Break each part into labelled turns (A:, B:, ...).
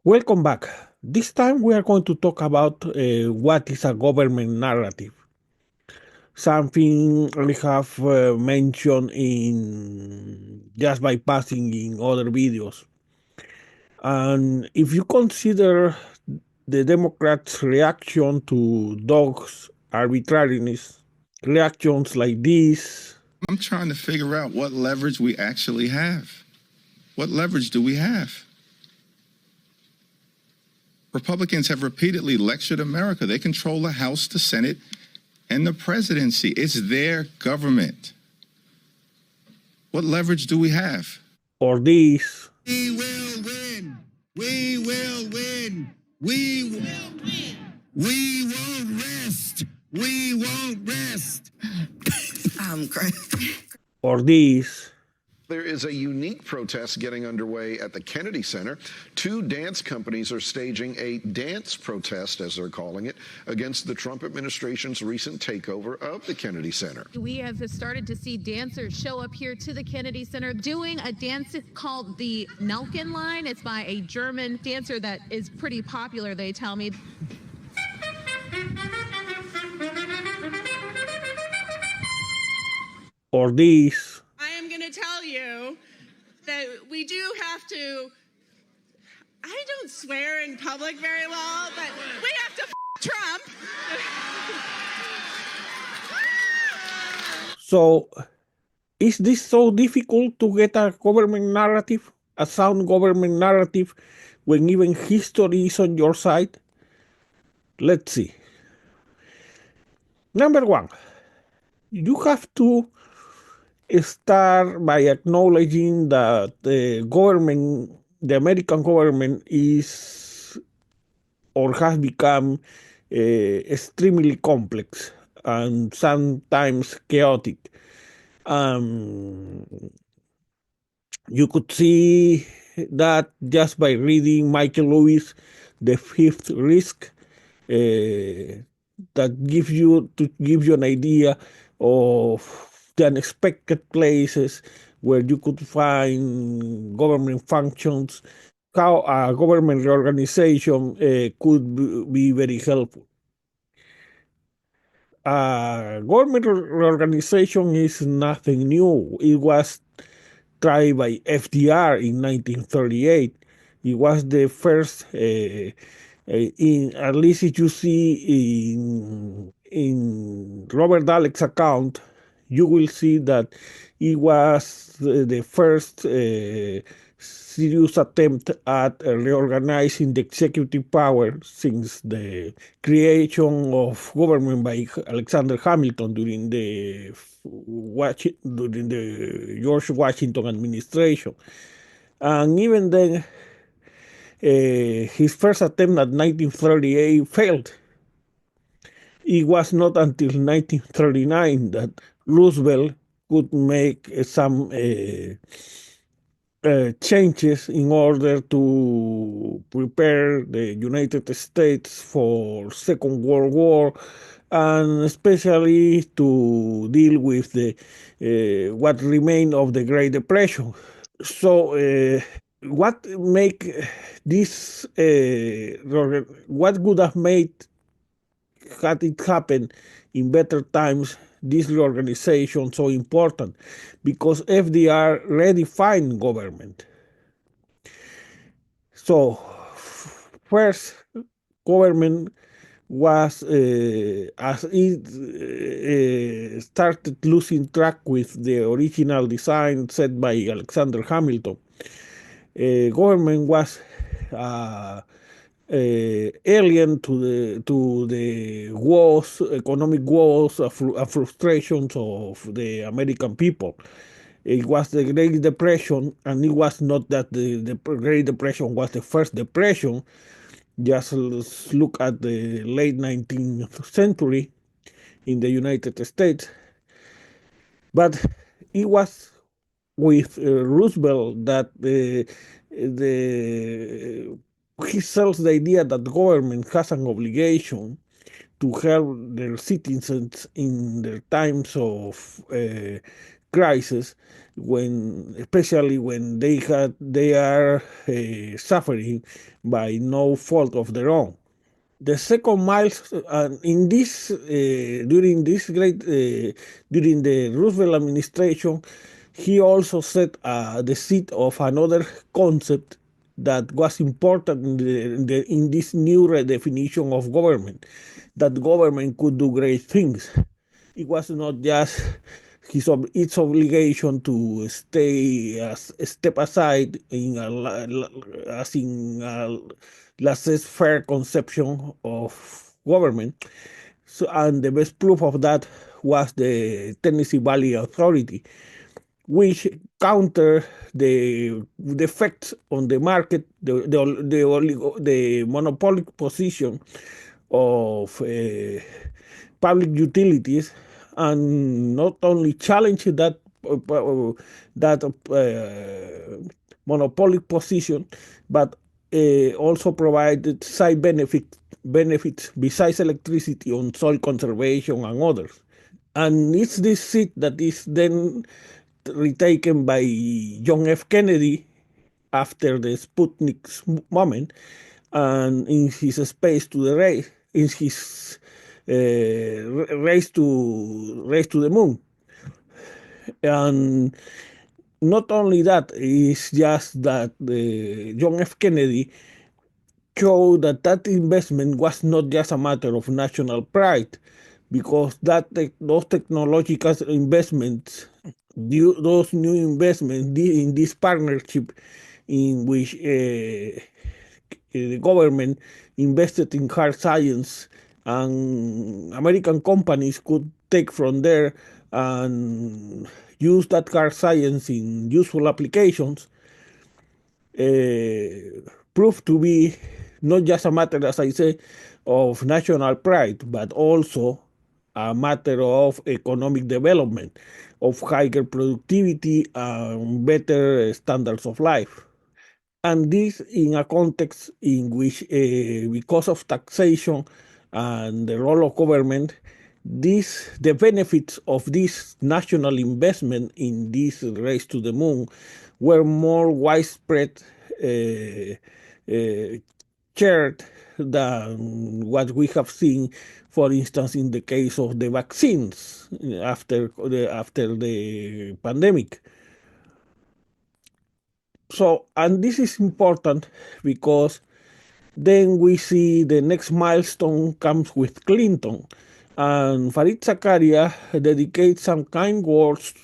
A: Welcome back. This time we are going to talk about what is a government narrative. Something we have mentioned in just by passing in other videos. And if you consider the Democrats' reaction to dogs' arbitrariness, reactions like this.
B: I'm trying to figure out what leverage we actually have. What leverage do we have? Republicans have repeatedly lectured America. They control the House, the Senate, and the presidency. It's their government. What leverage do we have?
A: Or this.
C: We will win. We will win. We will win. We won't rest. We won't rest.
A: Or this.
D: There is a unique protest getting underway at the Kennedy Center. Two dance companies are staging a dance protest, as they're calling it, against the Trump administration's recent takeover of the Kennedy Center.
E: We have started to see dancers show up here to the Kennedy Center doing a dance called the Nelken line. It's by a German dancer that is pretty popular, they tell me.
A: Or this.
F: I am going to tell you that we do have to, I don't swear in public very well, but we have to Trump.
A: So, is this so difficult to get a government narrative, a sound government narrative, when even history is on your side? Let's see. Number one, you have to start by acknowledging that the government, the American government, is or has become extremely complex and sometimes chaotic. You could see that just by reading Michael Lewis' The Fifth Risk, that gives you an idea of the unexpected places where you could find government functions, how a government reorganization could be very helpful. Government reorganization is nothing new. It was tried by FDR in 1938. It was the first, at least if you see in Robert Dalec's account, you will see that it was the first serious attempt at reorganizing the executive power since the creation of government by Alexander Hamilton during the George Washington administration. And even then, his first attempt at 1938 failed. It was not until 1939 that Roosevelt could make some changes in order to prepare the United States for Second World War, and especially to deal with the what remained of the Great Depression. So, what make this? What would have made had it happened in better times, this reorganization so important? Because FDR redefined government. So, first, government was, as it started losing track with the original design set by Alexander Hamilton, government was alien to the wars, economic wars, frustrations of the American people. It was the Great Depression, and it was not that the Great Depression was the first depression. Just look at the late 19th century in the United States. But it was with Roosevelt that he sells the idea that the government has an obligation to help their citizens in their times of crisis, especially when they are suffering by no fault of their own. The second milestone in this during the Roosevelt administration, he also set the seed of another concept that was important in this new redefinition of government, that government could do great things. It was not just its obligation to stay as a step aside as in a laissez-faire conception of government. So, and the best proof of that was the Tennessee Valley Authority, which counter the effects on the market, the monopolistic position of public utilities, and not only challenge that monopoly position, but also provided side benefits besides electricity on soil conservation and others. And it's this seat that is then retaken by John F. Kennedy after the Sputnik moment, and in his space to the race, in his race to the moon. And not only that, it's just that John F. Kennedy showed that investment was not just a matter of national pride, because those technological investments, those new investments in this partnership in which the government invested in hard science, and American companies could take from there and use that hard science in useful applications, proved to be not just a matter, as I say, of national pride, but also a matter of economic development, of higher productivity and better standards of life. And this in a context in which, because of taxation and the role of government, the benefits of this national investment in this race to the moon were more widespread, shared than what we have seen, for instance, in the case of the vaccines after the pandemic. So, and this is important because then we see the next milestone comes with Clinton, and Farid Zakaria dedicates some kind words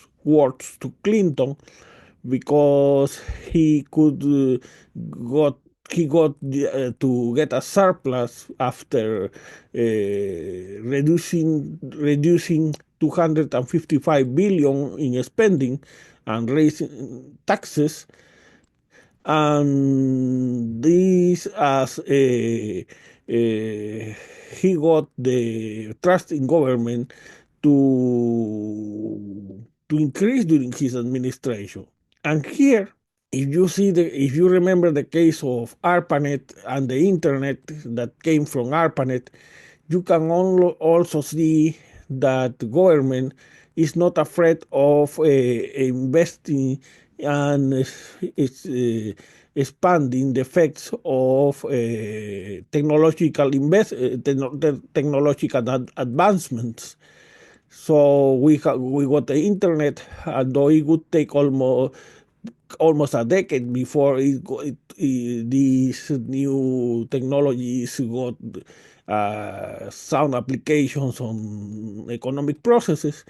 A: to Clinton because he got to get a surplus after reducing 255 billion in spending and raising taxes, and this as he got the trust in government to increase during his administration. And here, if you remember the case of ARPANET and the internet that came from ARPANET, you can also see that government is not afraid of investing and expanding the effects of technological advancements. So we got the internet, although it would take almost a decade before these new technologies got sound applications on economic processes.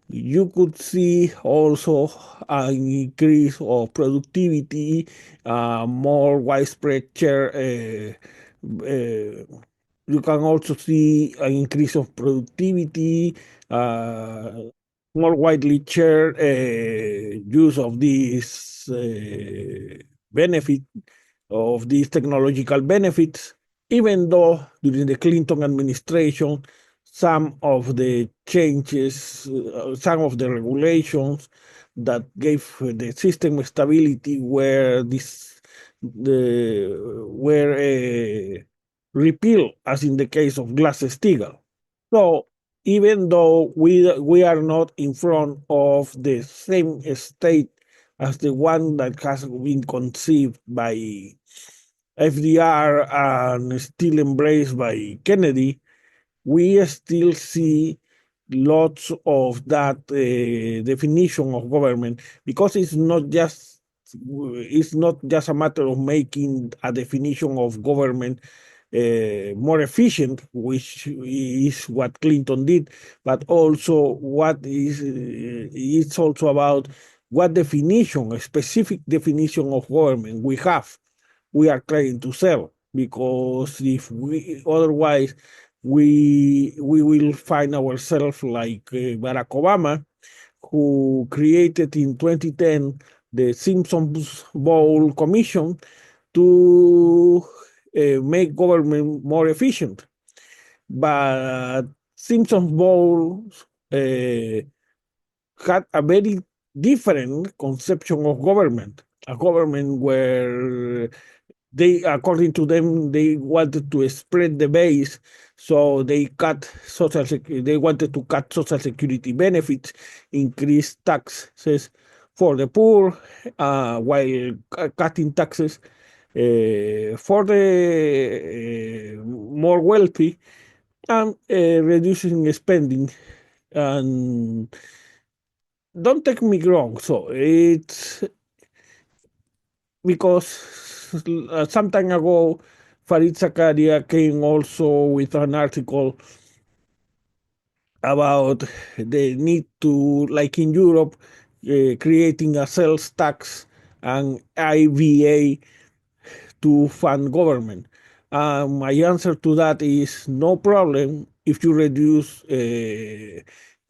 A: You could see also an increase of productivity, more widespread share. You can also see an increase of productivity, more widely shared use of these benefit of these technological benefits, even though during the Clinton administration, some of the changes, some of the regulations that gave the system stability were repealed, as in the case of Glass-Steagall. So even though we are not in front of the same state as the one that has been conceived by FDR and still embraced by Kennedy, we still see lots of that definition of government, because it's not just a matter of making a definition of government more efficient, which is what Clinton did, but also it's also about what definition, a specific definition of government we are trying to sell, because if we otherwise we will find ourselves like Barack Obama, who created in 2010 the Simpsons Bowl Commission to make government more efficient. But Simpsons Bowl had a very different conception of government, a government where they, according to them, they wanted to spread the base, so they they wanted to cut social security benefits, increase taxes for the poor, while cutting taxes for the more wealthy, and reducing spending. And don't take me wrong, so it's because some time ago, Farid Zakaria came also with an article about the need to, like in Europe, creating a sales tax and IVA to fund government. My answer to that is no problem if you reduce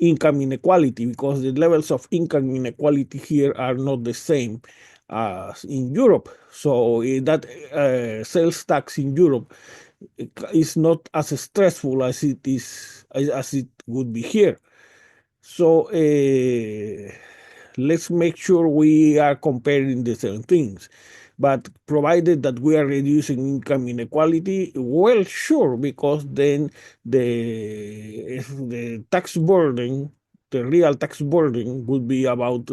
A: income inequality, because the levels of income inequality here are not the same as in Europe. So that sales tax in Europe is not as stressful as it would be here. So let's make sure we are comparing the same things. But provided that we are reducing income inequality, well, sure, because then the tax burden, the real tax burden, would be about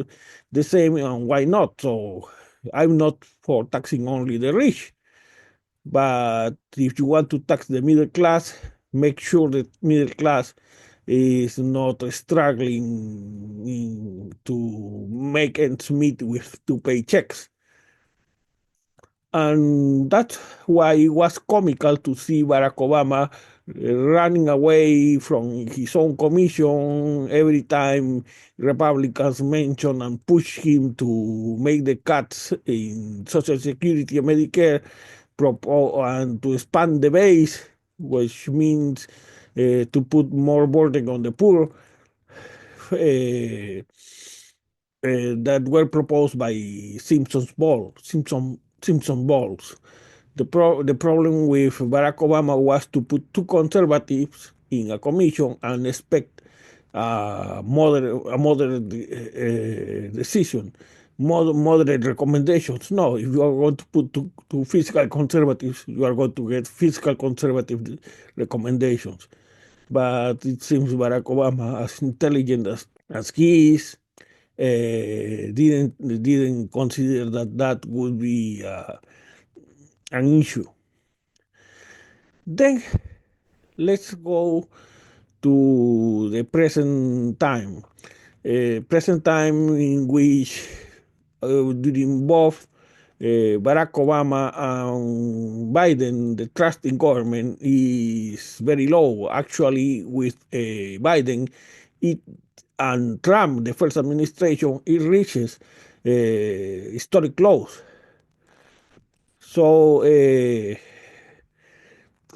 A: the same, and why not? So I'm not for taxing only the rich, but if you want to tax the middle class, make sure that middle class is not struggling to make ends meet with two paychecks. And that's why it was comical to see Barack Obama running away from his own commission every time Republicans mention and push him to make the cuts in Social Security and Medicare, and to expand the base, which means to put more burden on the poor. That were proposed by Simpson balls. The problem with Barack Obama was to put two conservatives in a commission and expect a moderate decision, moderate recommendations. No, if you are going to put two fiscal conservatives, you are going to get fiscal conservative recommendations. But it seems Barack Obama, as intelligent as he is, didn't consider that would be an issue. Then let's go to the present time. Present time in which during both Barack Obama and Biden, the trust in government is very low. Actually, with Biden, and Trump, the first administration, it reaches historic lows. So, and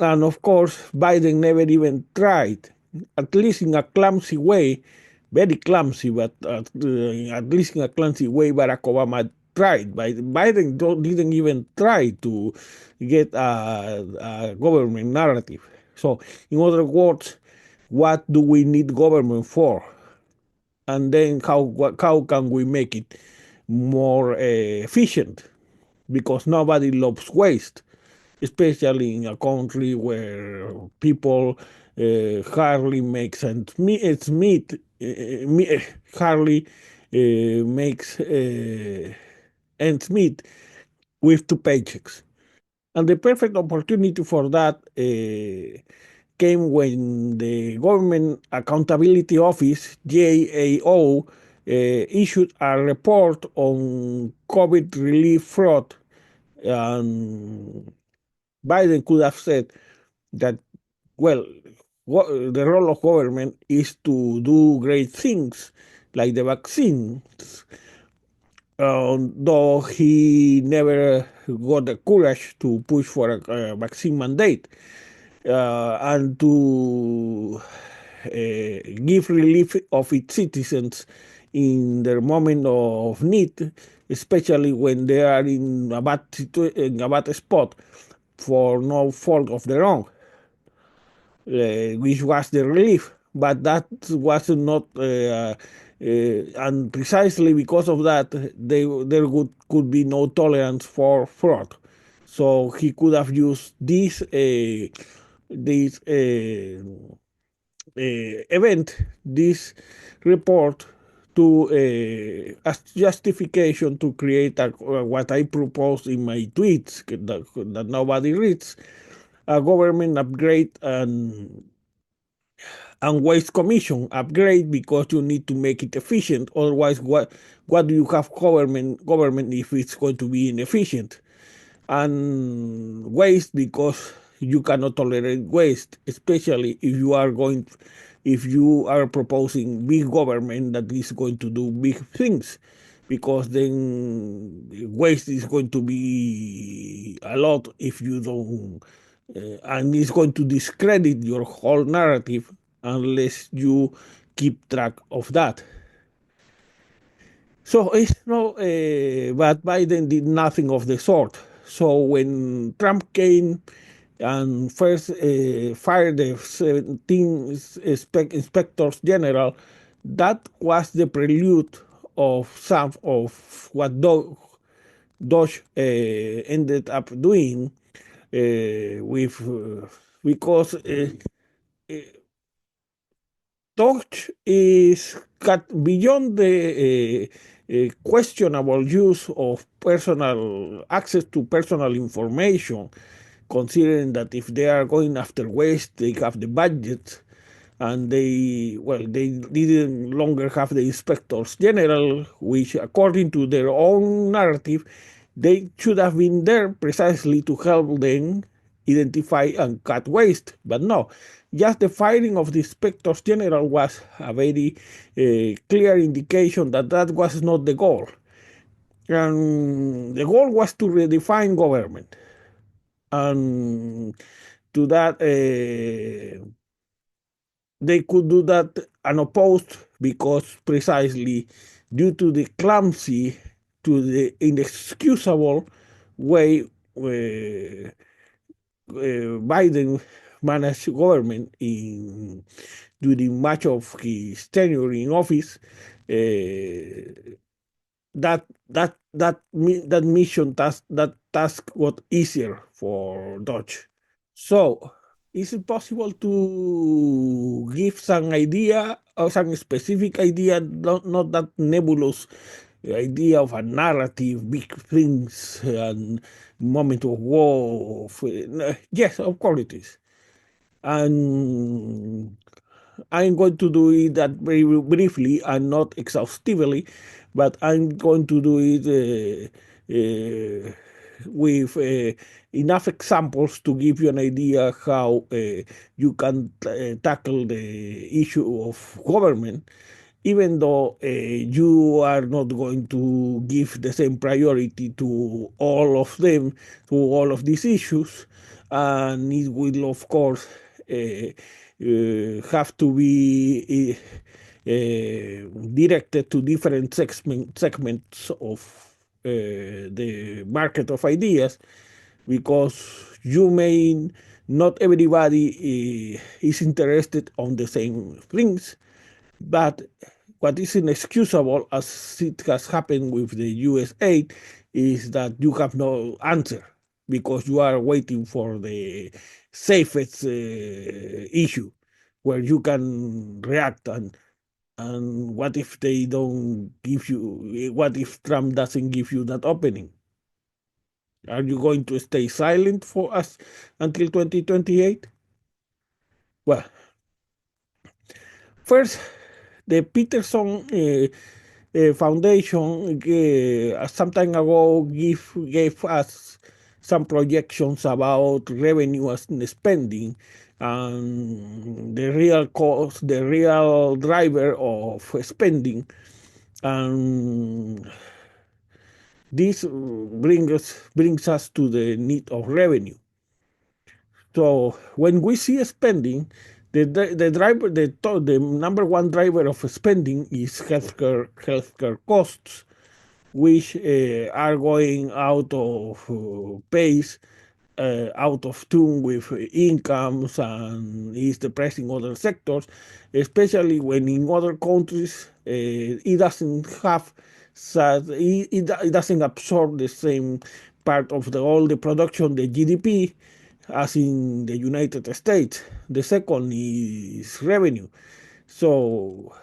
A: of course, Biden never even tried, at least in a clumsy way, very clumsy, but at least in a clumsy way, Barack Obama tried. Biden didn't even try to get a government narrative. So, in other words, what do we need government for? And then how can we make it more efficient? Because nobody loves waste, especially in a country where people hardly makes ends meet. Hardly makes ends meet with two paychecks. And the perfect opportunity for that came when the Government Accountability Office, GAO, issued a report on COVID relief fraud. And Biden could have said that, well, the role of government is to do great things like the vaccines, though he never got the courage to push for a vaccine mandate and to give relief of its citizens in their moment of need, especially when they are in a bad spot for no fault of their own, which was the relief. But that was not, and precisely because of that, there could be no tolerance for fraud. So he could have used this event, this report, to as justification to create what I proposed in my tweets that nobody reads, a government upgrade and waste commission upgrade, because you need to make it efficient. Otherwise, what do you have government if it's going to be inefficient? And waste, because you cannot tolerate waste, especially if you are proposing big government that is going to do big things, because then waste is going to be a lot if you don't, and it's going to discredit your whole narrative unless you keep track of that. So it's no, but Biden did nothing of the sort. So when Trump came and first fired the 17 inspectors general, that was the prelude of some of what Dodge ended up doing with because Touch is got beyond the questionable use of personal access to personal information, considering that if they are going after waste, they have the budget, and they didn't longer have the inspectors general, which according to their own narrative, they should have been there precisely to help them identify and cut waste. But no, just the firing of the inspectors general was a very clear indication that that was not the goal. And the goal was to redefine government. And to that, they could do that unopposed, because precisely due to the clumsy, to the inexcusable way Biden managed government during much of his tenure in office, that mission task got easier for Dodge. So, is it possible to give some idea or some specific idea, not that nebulous idea of a narrative, big things, and moment of war? Yes, of course it is. And I'm going to do it that very briefly and not exhaustively, but I'm going to do it with enough examples to give you an idea how you can tackle the issue of government, even though you are not going to give the same priority to all of them, to all of these issues, and it will, of course, have to be directed to different segments of the market of ideas, because you may not everybody is interested on the same things, but what is inexcusable, as it has happened with the US aid, is that you have no answer because you are waiting for the safest issue. where you can react and what if they don't give you, what if Trump doesn't give you that opening? Are you going to stay silent for us until 2028? Well, first, the Peterson Foundation some time ago gave us some projections about revenue and spending, and the real cost, the real driver of spending, and this brings us to the need of revenue. So when we see spending, the number one driver of spending is healthcare costs, which are going out of pace, out of tune with incomes, and is depressing other sectors, especially when in other countries it doesn't have it doesn't absorb the same part of all the production, the GDP, as in the United States. The second is revenue. So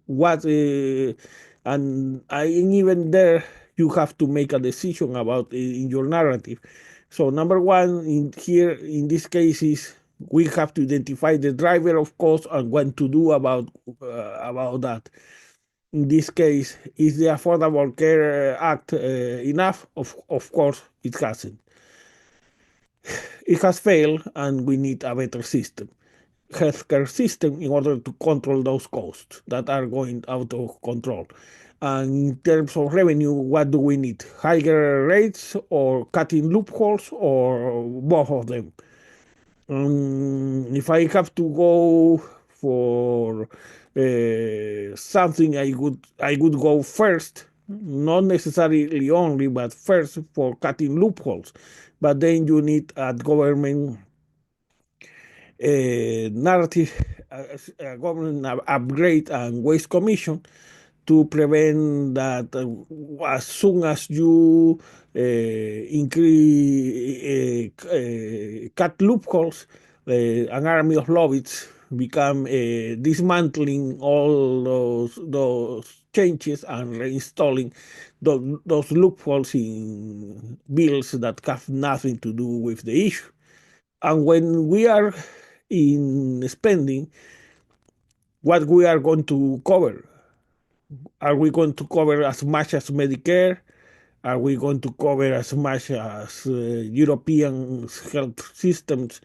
A: what and even there you have to make a decision about in your narrative. So number one in this case is we have to identify the driver of cost and what to do about that. In this case, is the Affordable Care Act enough? Of course it hasn't. It has failed and we need a better healthcare system in order to control those costs that are going out of control. And in terms of revenue, what do we need? Higher rates or cutting loopholes or both of them? If I have to go for something, I would go first, not necessarily only, but first for cutting loopholes. But then you need a government narrative, government upgrade and waste commission to prevent that as soon as you cut loopholes, an army of lobbyists become dismantling all those changes and reinstalling those loopholes in bills that have nothing to do with the issue. And when we are in spending, what we are going to cover? Are we going to cover as much as Medicare? Are we going to cover as much as European health systems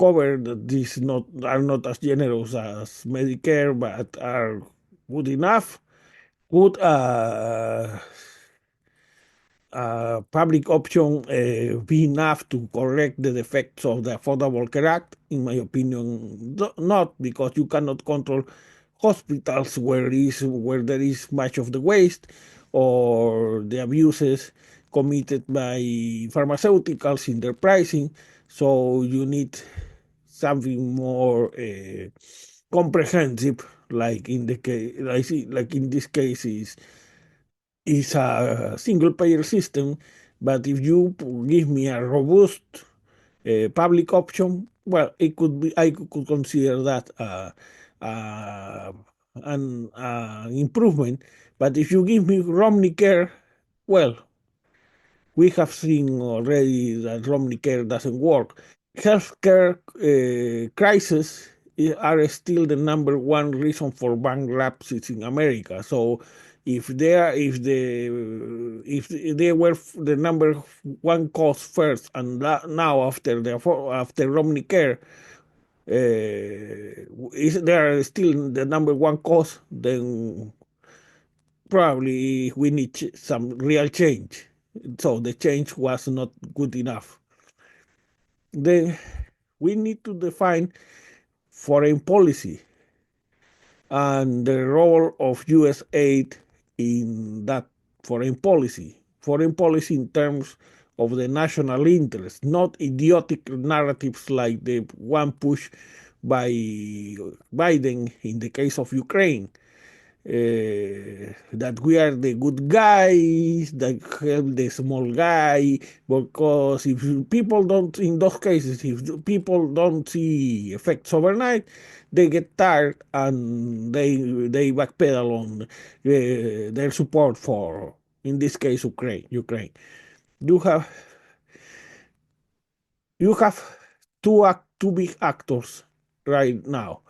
A: cover that these are not as generous as Medicare, but are good enough? Would public option be enough to correct the defects of the Affordable Care Act? In my opinion, not, because you cannot control hospitals where there is much of the waste or the abuses committed by pharmaceuticals in their pricing. So you need something more comprehensive, like in the case, like in this case is a single payer system. But if you give me a robust public option, well, it could be, I could consider that an improvement. But if you give me Romney Care, well, we have seen already that Romney Care doesn't work. Healthcare crises are still the number one reason for bankruptcies in America. So if they were the number one cause first, and now after Romney Care, they are still the number one cause, then probably we need some real change. So the change was not good enough. Then we need to define foreign policy and the role of U.S. aid in that foreign policy. Foreign policy in terms of the national interest, not idiotic narratives like the one pushed by Biden in the case of Ukraine. that we are the good guys that help the small guy, because if people don't, in those cases, if people don't see effects overnight, they get tired and they backpedal on their support for, in this case, Ukraine. You have you have two big actors right now,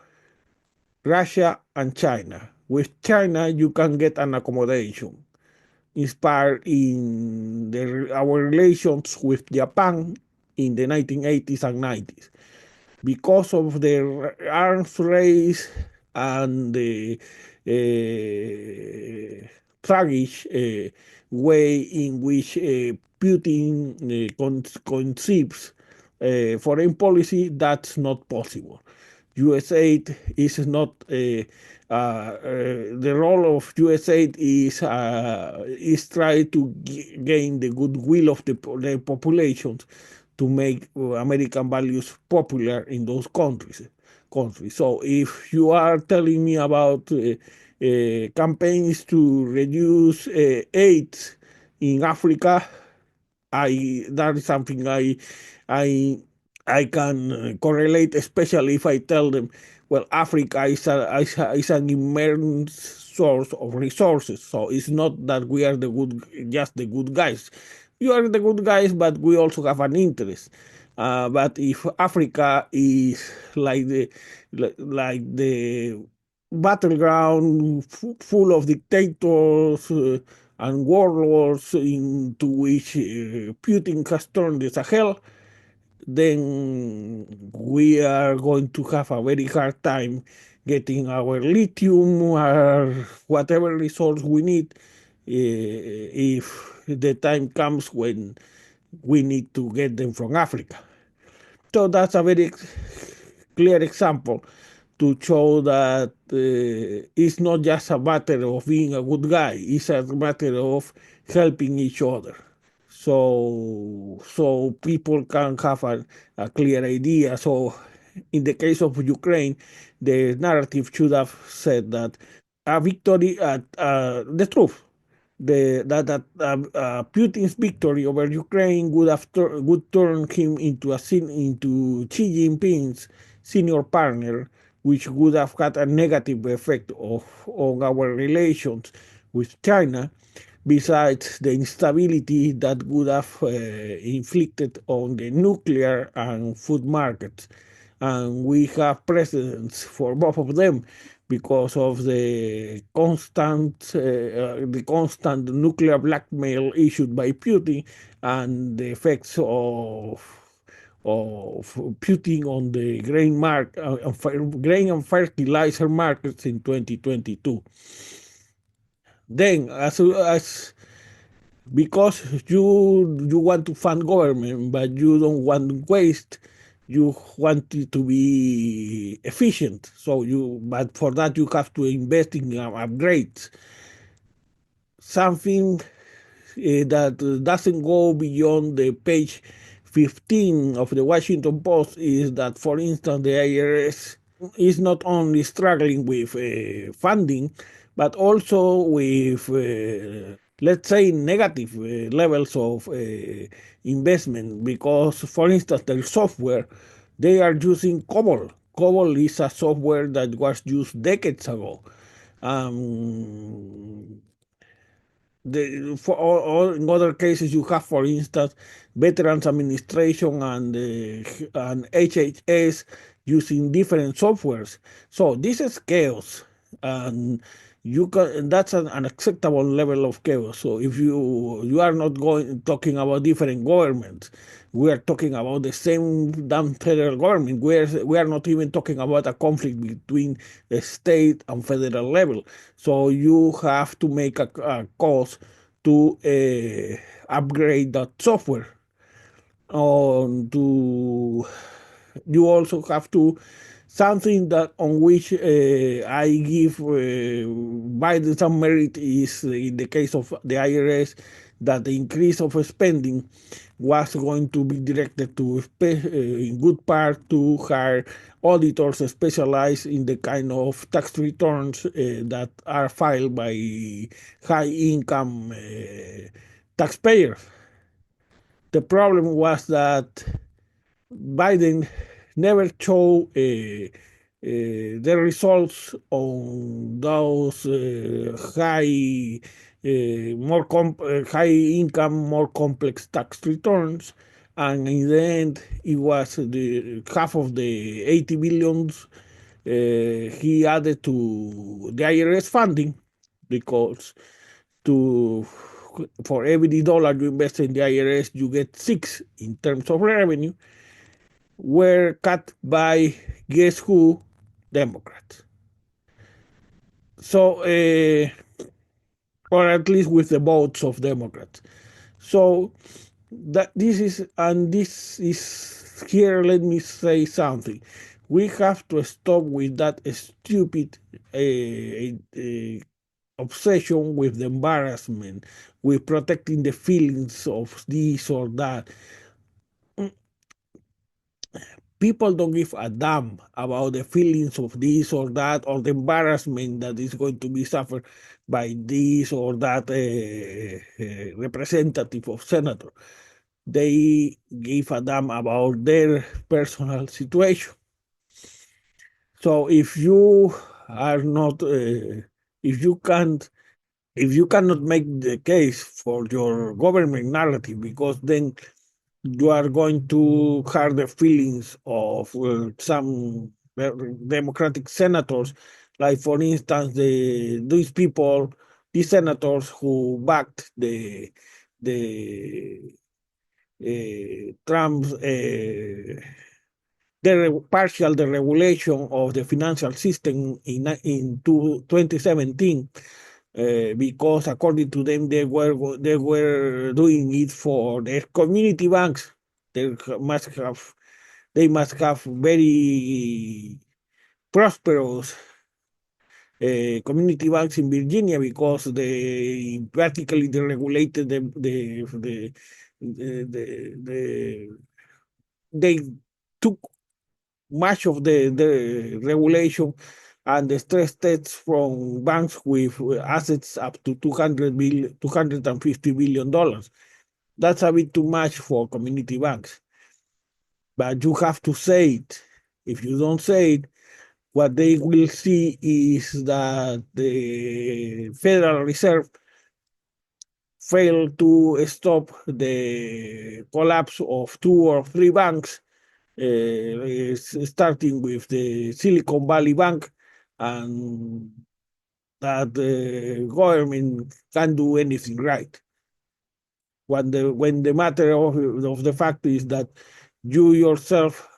A: Russia and China. With China, you can get an accommodation inspired in our relations with Japan in the 1980s and 90s. Because of the arms race and the tragic way in which Putin conceives foreign policy, that's not possible. US aid is not the role of US aid is try to gain the goodwill of the populations to make American values popular in those countries. So if you are telling me about campaigns to reduce AIDS in Africa, that is something I I can correlate, especially if I tell them, well, Africa is an immense source of resources. So it's not that we are just the good guys. You are the good guys, but we also have an interest. But if Africa is like the battleground full of dictators and warlords into which Putin has turned the Sahel, then we are going to have a very hard time getting our lithium or whatever resource we need if the time comes when we need to get them from Africa. So that's a very clear example to show that it's not just a matter of being a good guy, it's a matter of helping each other. So people can have a clear idea. So in the case of Ukraine, the narrative should have said that a victory at the truth. Putin's victory over Ukraine would turn him into into Xi Jinping's senior partner, which would have had a negative effect on our relations with China, besides the instability that would have inflicted on the nuclear and food markets. And we have precedents for both of them because of the constant nuclear blackmail issued by Putin and the effects of Putin on the grain and fertilizer markets in 2022. Then, as because you want to fund government, but you don't want waste, you want it to be efficient. But for that you have to invest in upgrades. Something that doesn't go beyond the page 15 of the Washington Post is that, for instance, the IRS is not only struggling with funding, but also with, let's say, negative levels of investment. Because, for instance, their software, they are using COBOL. COBOL is a software that was used decades ago. In other cases, you have, for instance, Veterans Administration and HHS using different softwares. So this is chaos, and that's an unacceptable level of chaos. So if you are not talking about different governments, we are talking about the same damn federal government. We are not even talking about a conflict between the state and federal level. So you have to make a cost to upgrade that software. You also have to something that on which I give Biden some merit is in the case of the IRS. that the increase of spending was going to be directed to, in good part, to hire auditors specialized in the kind of tax returns that are filed by high-income taxpayers. The problem was that Biden never showed the results on those high income, more complex tax returns, and in the end, it was the half of the 80 billions he added to the IRS funding, because to for every dollar you invest in the IRS, you get 6 in terms of revenue, were cut by, guess who? Democrats. So, or at least with the votes of Democrats. So this is here. Let me say something. We have to stop with that stupid obsession with the embarrassment, with protecting the feelings of this or that. People don't give a damn about the feelings of this or that, or the embarrassment that is going to be suffered by this or that representative of senator. They give a damn about their personal situation. So if you are not, if you cannot make the case for your government narrative, because then you are going to hurt the feelings of some Democratic senators, like for instance these senators who backed the Trump's partial deregulation of the financial system in 2017. Because according to them, they were doing it for their community banks. They must have very prosperous community banks in Virginia, because they practically deregulated they took much of the regulation and the stress tests from banks with assets up to $250 billion. That's a bit too much for community banks. But you have to say it. If you don't say it, what they will see is that the Federal Reserve failed to stop the collapse of 2 or 3 banks, starting with the Silicon Valley Bank, and that the government can't do anything right. When the matter of the fact is that you yourself,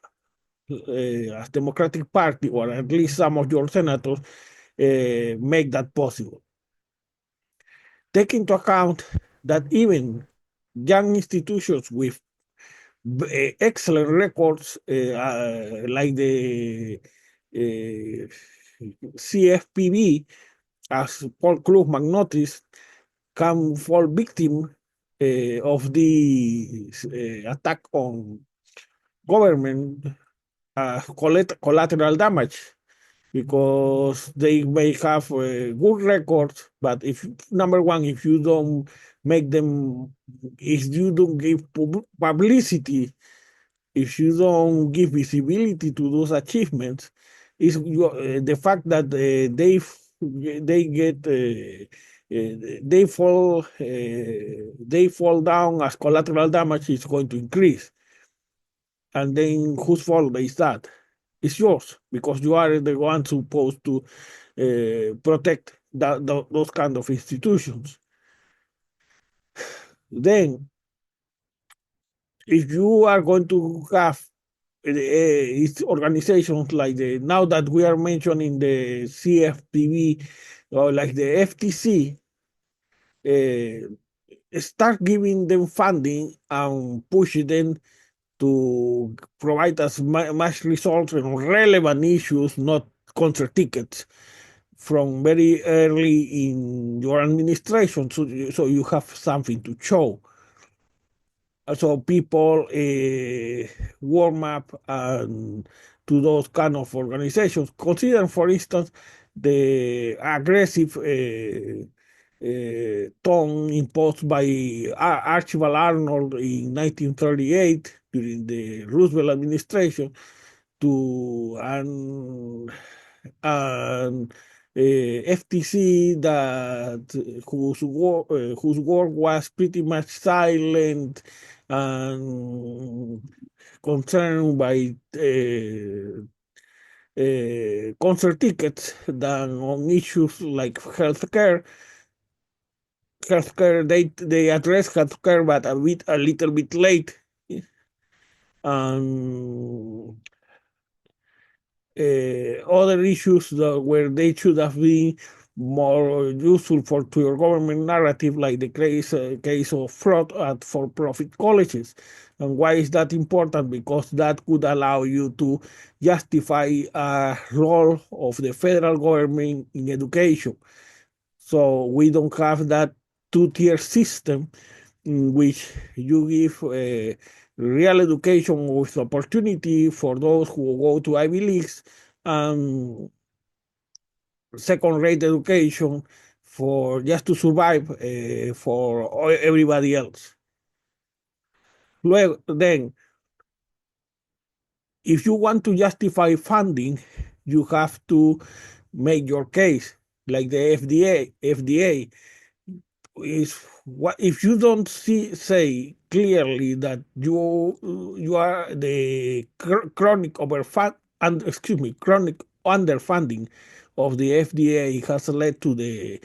A: as Democratic Party, or at least some of your senators, make that possible. Take into account that even young institutions with excellent records, like the CFPB, as Paul Krugman noticed, can fall victim of the attack on government collateral damage, because they may have good records, but if number one, if you don't make them, if you don't give publicity, if you don't give visibility to those achievements, is the fact that they get they fall down as collateral damage is going to increase. And then whose fault is that? It's yours, because you are the one supposed to protect those kind of institutions. Then, if you are going to have organizations like now that we are mentioning the CFPB, or like the FTC, start giving them funding and push them to provide us much results on relevant issues, not concert tickets. from very early in your administration, so you have something to show. So people warm up to those kind of organizations. Consider, for instance, the aggressive tone imposed by Archibald Arnold in 1938 during the Roosevelt administration to an FTC whose work was pretty much silent and concerned by concert tickets than on issues like healthcare. Healthcare, they address healthcare, but a little bit late. And other issues where they should have been more useful to your government narrative, like the case of fraud at for-profit colleges. And why is that important? Because that could allow you to justify a role of the federal government in education. So we don't have that two-tier system in which you give real education with opportunity for those who go to Ivy Leagues and second-rate education for just to survive for everybody else. Then, if you want to justify funding, you have to make your case, like the FDA is what if you don't say clearly that you are the chronic overfund and chronic underfunding of the FDA has led to the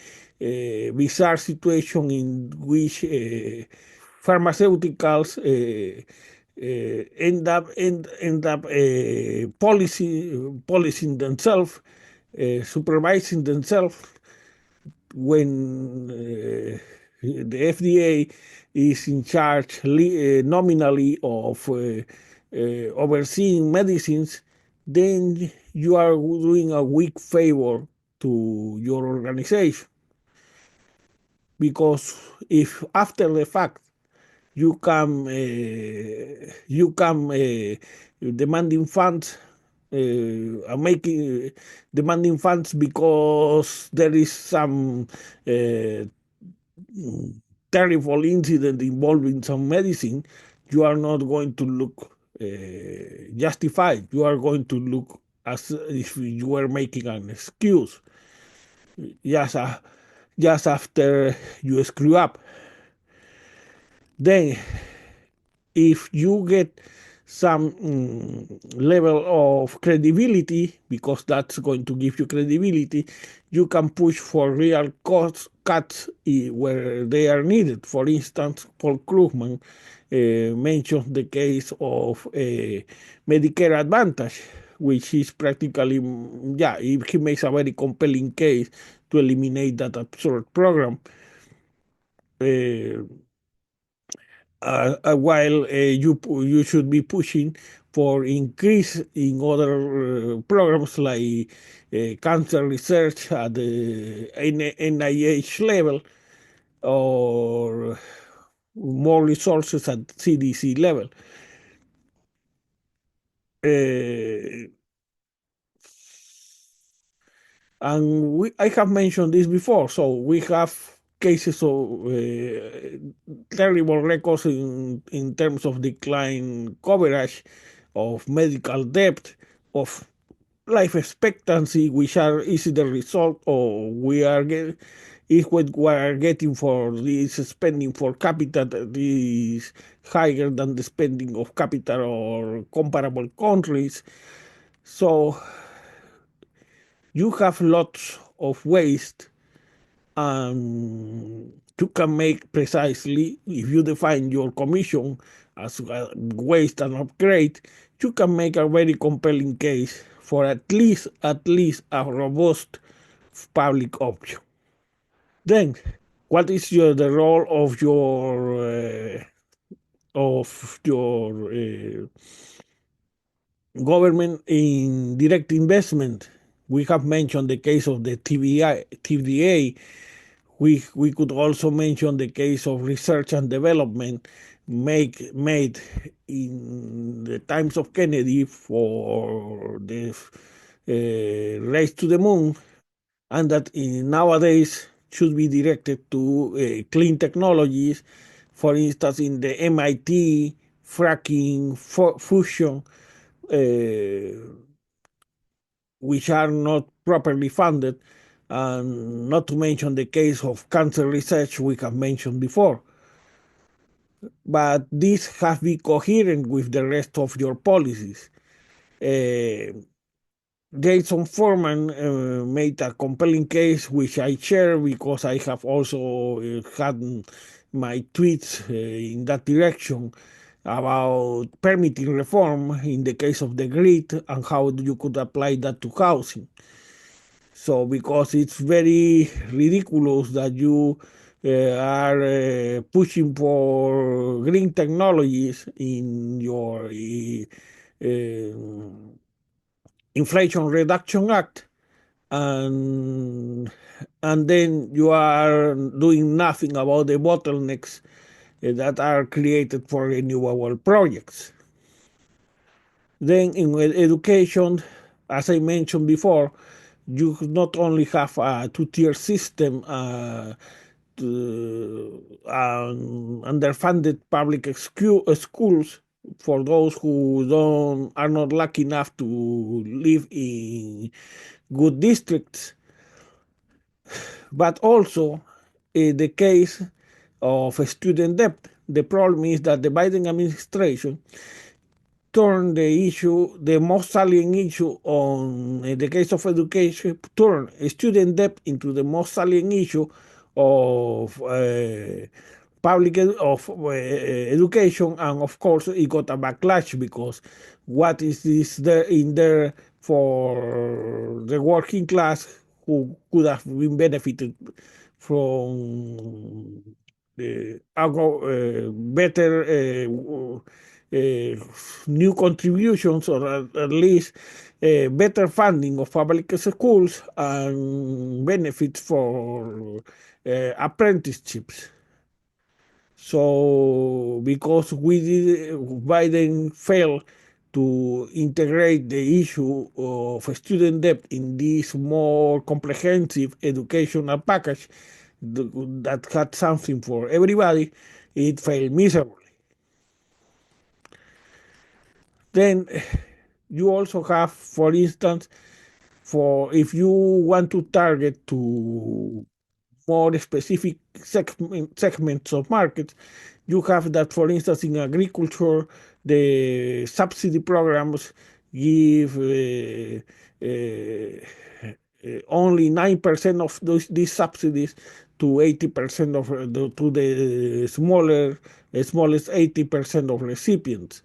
A: bizarre situation in which pharmaceuticals end up policing themselves, supervising themselves when the FDA is in charge nominally of overseeing medicines, then you are doing a weak favor to your organization. Because if after the fact you come demanding funds, making demanding funds because there is some terrible incident involving some medicine, you are not going to look justified. You are going to look as if you were making an excuse just, just after you screw up. Then, if you get some level of credibility, because that's going to give you credibility, you can push for real cost cuts where they are needed. For instance, Paul Krugman mentioned the case of Medicare Advantage, which is practically, he makes a very compelling case to eliminate that absurd program. While you should be pushing for increase in other programs like cancer research at the NIH level or more resources at CDC level. And I have mentioned this before, so we have cases of terrible records in terms of decline coverage, of medical debt, of life expectancy, which are easy the result of is what we are getting for this spending for capital that is higher than the spending of capital or comparable countries. So you have lots of waste, and you can make precisely, if you define your commission as waste and upgrade, you can make a very compelling case for at least a robust public option. Then, what is the role of your government in direct investment? We have mentioned the case of the TVA. We could also mention the case of research and development made in the times of Kennedy for the race to the moon, and that nowadays should be directed to clean technologies, for instance, in the MIT, fracking, fusion, which are not properly funded, and not to mention the case of cancer research we have mentioned before. But this has to be coherent with the rest of your policies. Jason Foreman made a compelling case, which I share because I have also had my tweets in that direction about permitting reform in the case of the grid and how you could apply that to housing. So, because it's very ridiculous that you are pushing for green technologies in your Inflation Reduction Act, and then you are doing nothing about the bottlenecks that are created for renewable projects. Then in education, as I mentioned before, you not only have a two-tier system, underfunded public schools for those who are not lucky enough to live in good districts, but also the case of student debt. The problem is that the Biden administration turn the issue, the most salient issue on the case of education, turn student debt into the most salient issue of education, and of course it got a backlash because what is this there in there for the working class who could have been benefited from the better new contributions, or at least better funding of public schools and benefits for apprenticeships. So, because Biden failed to integrate the issue of student debt in this more comprehensive educational package that had something for everybody, it failed miserably. Then you also have, for instance, for if you want to target to more specific segments of markets, you have that, for instance, in agriculture, the subsidy programs give only 9% of these subsidies to 80% of to the smallest 80% of recipients.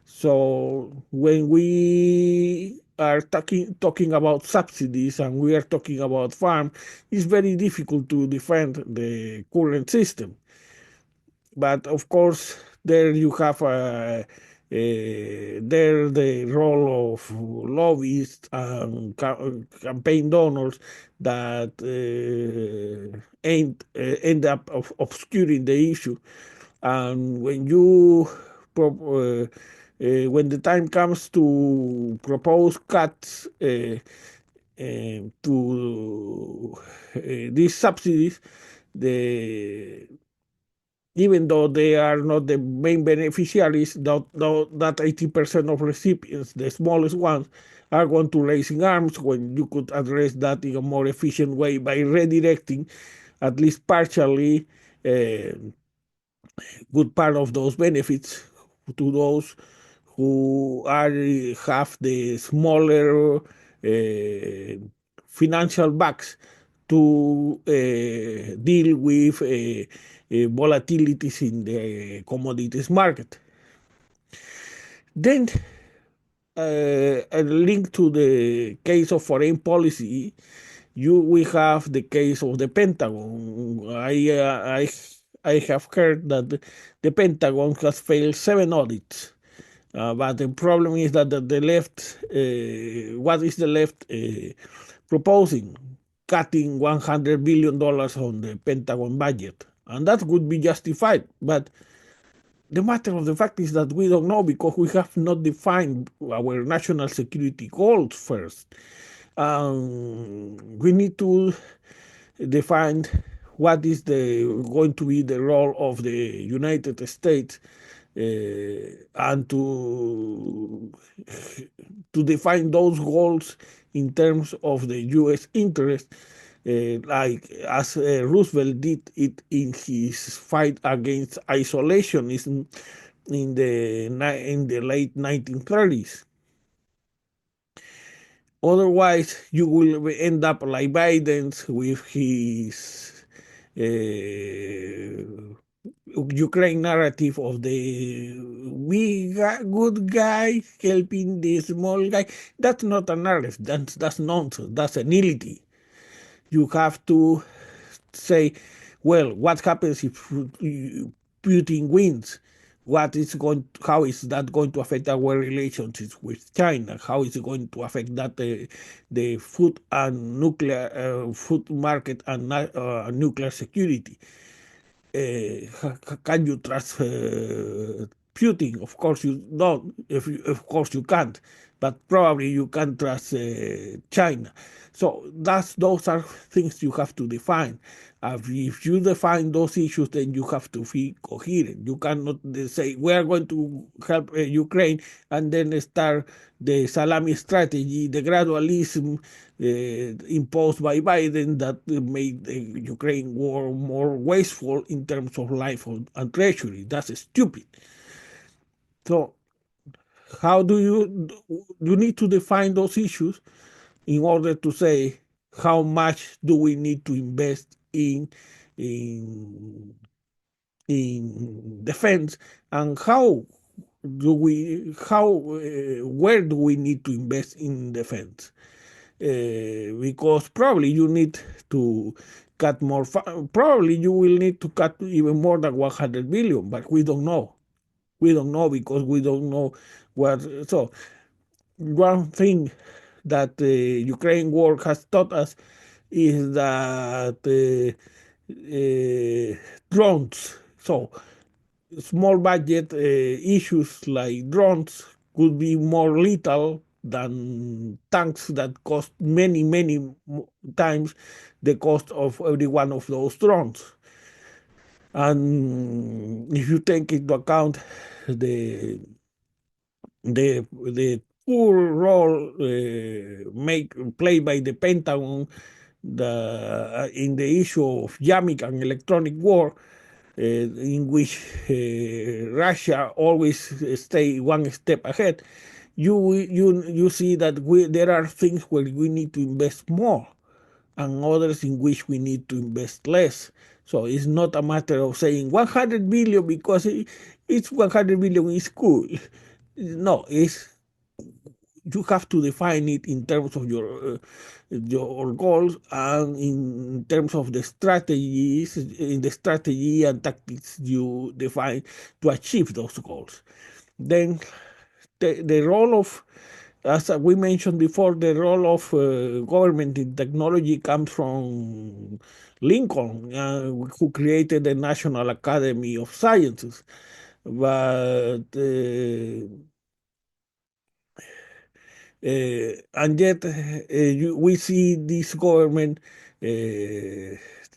A: So when we are talking about subsidies and we are talking about farm, it's very difficult to defend the current system. But of course, there you have there the role of lobbyists and campaign donors that end up obscuring the issue. And when you when the time comes to propose cuts to these subsidies, even though they are not the main beneficiaries, that 80% of recipients, the smallest ones, are going to raising arms, when you could address that in a more efficient way by redirecting, at least partially, good part of those benefits to those who have the smaller financial backs to deal with volatilities in the commodities market. Then, a link to the case of foreign policy, we have the case of the Pentagon. I have heard that the Pentagon has failed 7 audits, But the problem is that the left, what is the left proposing? Cutting $100 billion on the Pentagon budget. And that would be justified. But the matter of the fact is that we don't know because we have not defined our national security goals first. We need to define what is going to be the role of the United States and to define those goals in terms of the U.S. interest, like as Roosevelt did it in his fight against isolationism in the late 1930s. Otherwise, you will end up like Biden's with his Ukraine narrative of the good guy helping the small guy. That's not a narrative. That's nonsense. That's senility. You have to say, well, what happens if Putin wins? How is that going to affect our relationships with China? How is it going to affect that the food and nuclear food market and nuclear security? Can you trust Putin? Of course you don't. Of course you can't. But probably you can trust China. So those are things you have to define. If you define those issues, then you have to be coherent. You cannot say we are going to help Ukraine and then start the salami strategy, the gradualism imposed by Biden that made the Ukraine war more wasteful in terms of life and treasury. That's stupid. So how do you need to define those issues in order to say how much do we need to invest in defense and where do we need to invest in defense? Because probably you need to cut more. Probably you will need to cut even more than 100 billion, but we don't know. We don't know because we don't know what. So one thing that the Ukraine war has taught us is that drones. So small budget issues like drones could be more lethal than tanks that cost many times the cost of every one of those drones. And if you take into account the poor role played by the Pentagon in the issue of jamming and electronic war, in which Russia always stay one step ahead, you see that there are things where we need to invest more and others in which we need to invest less. So it's not a matter of saying 100 billion because it's 100 billion is cool. No, you have to define it in terms of your goals and in terms of the strategies, in the strategy and tactics you define to achieve those goals. Then the role of, as we mentioned before, the role of government in technology comes from Lincoln, who created the National Academy of Sciences. But and yet we see this government,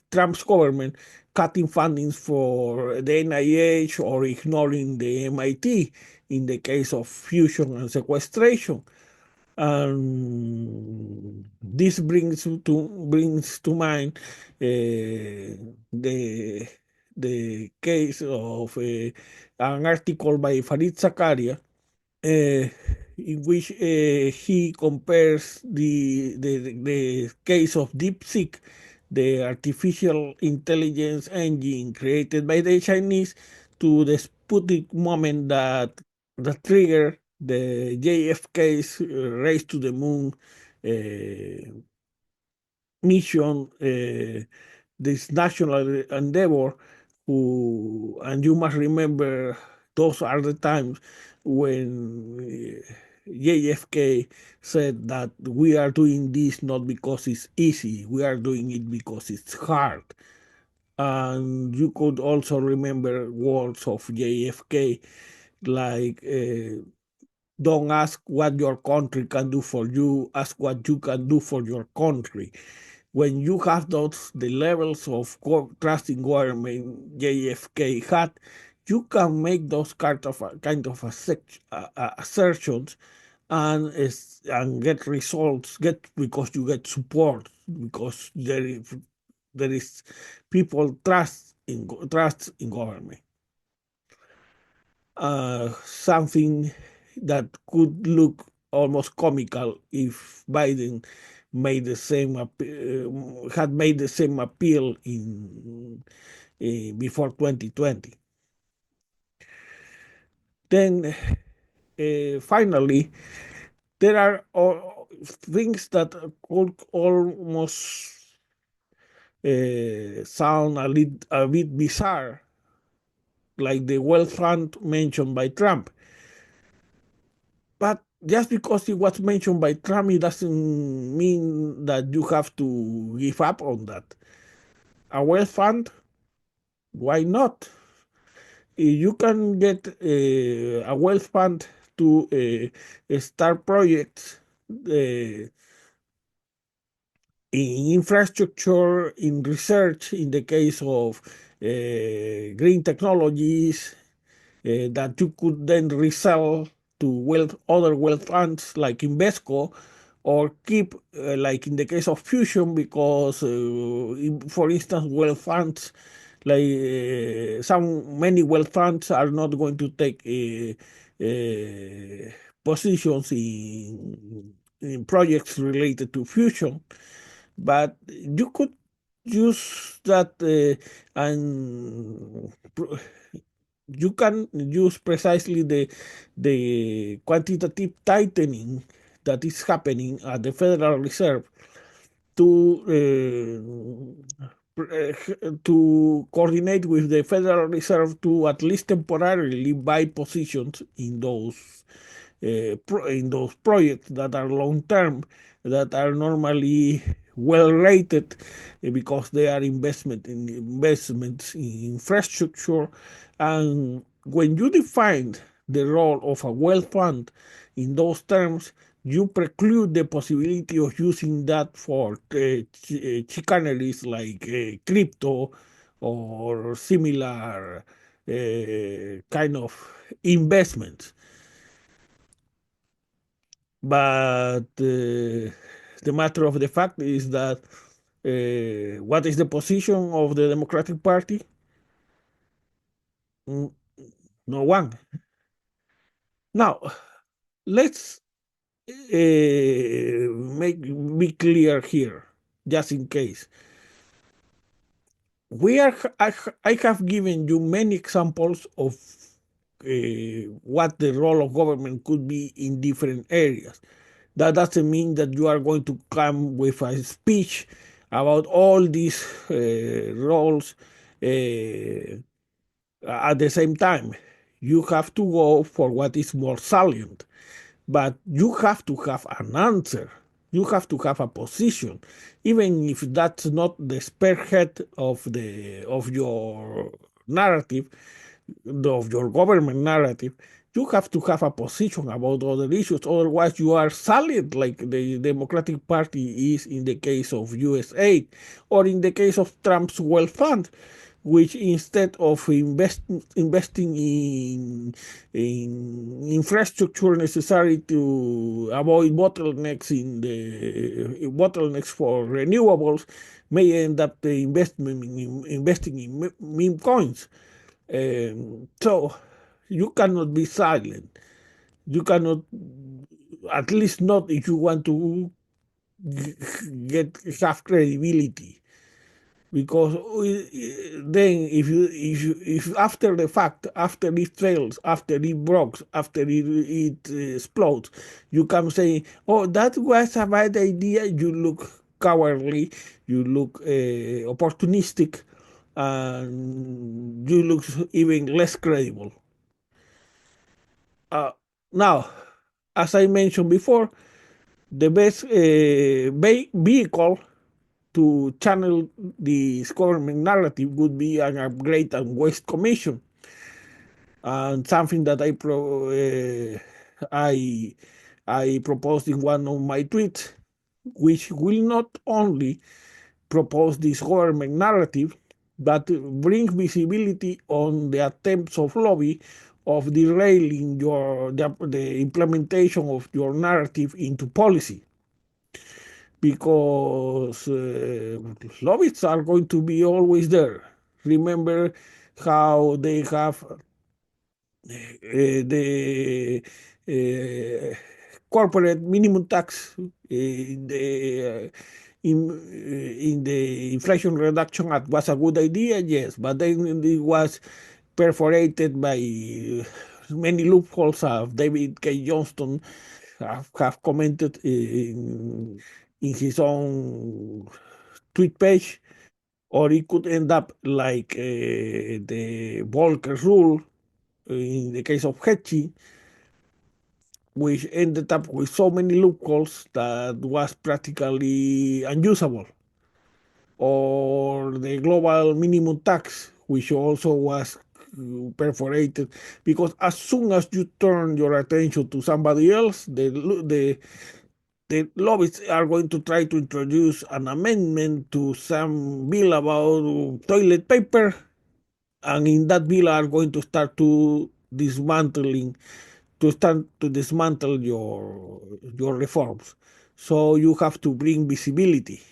A: Trump's government, cutting fundings for the NIH or ignoring the MIT in the case of fusion and sequestration. And this brings to mind the case of an article by Farid Zakaria, in which he compares the case of DeepSeek, the artificial intelligence engine created by the Chinese, to the Sputnik moment that triggered the JFK's race to the moon mission, this national endeavor, and you must remember those are the times when JFK said that we are doing this not because it's easy, we are doing it because it's hard. And you could also remember words of JFK like, don't ask what your country can do for you, ask what you can do for your country. When you have the levels of trust in government JFK had, you can make those kind of assertions and get results, because you get support, because there is people trust in government. Something that could look almost comical if Biden made the same had made the same appeal in before 2020. Then finally, there are things that could almost sound a bit bizarre, like the wealth fund mentioned by Trump. But just because it was mentioned by Trump, it doesn't mean that you have to give up on that. A wealth fund, why not? You can get a wealth fund to start projects in infrastructure, in research, in the case of green technologies, that you could then resell to other wealth funds like Invesco, or keep, like in the case of fusion, because, for instance, wealth funds, like many wealth funds are not going to take positions in projects related to fusion, but you could use that, and you can use precisely the quantitative tightening that is happening at the Federal Reserve to coordinate with the Federal Reserve to at least temporarily buy positions in those projects that are long term, that are normally well rated, because they are investments in infrastructure. And when you define the role of a wealth fund in those terms, you preclude the possibility of using that for chicaneries like crypto or similar kind of investments. But the matter of the fact is that, what is the position of the Democratic Party? Mm, No one. Now, let's be clear here, just in case. I have given you many examples of what the role of government could be in different areas. That doesn't mean that you are going to come with a speech about all these roles at the same time. You have to go for what is more salient, but you have to have an answer. You have to have a position, even if that's not the spearhead of your narrative, of your government narrative. You have to have a position about other issues. Otherwise, you are silent, like the Democratic Party is in the case of USAID, or in the case of Trump's wealth fund, which instead of investing in infrastructure necessary to avoid bottlenecks for renewables, may end up investing in meme coins. So you cannot be silent. You cannot, at least not if you want to have credibility, because then if after the fact, after it fails, after it breaks, after it explodes, you come saying, "Oh, that was a bad idea," you look cowardly, you look opportunistic, and you look even less credible. Now, as I mentioned before, the best vehicle to channel this government narrative would be an upgrade and waste commission, and something that I proposed in one of my tweets, which will not only propose this government narrative, but bring visibility on the attempts of lobby of derailing the implementation of your narrative into policy. Because lobbyists are going to be always there. Remember how they have the corporate minimum tax in the Inflation Reduction Act was a good idea, yes, but then it was perforated by many loopholes of David K. Johnston have commented in his own tweet page, or it could end up like the Volcker rule in the case of Hetchy, which ended up with so many loopholes that was practically unusable, or the global minimum tax, which also was perforated, because as soon as you turn your attention to somebody else, the lobbyists are going to try to introduce an amendment to some bill about toilet paper, and in that bill are going to start to dismantle your reforms. So you have to bring visibility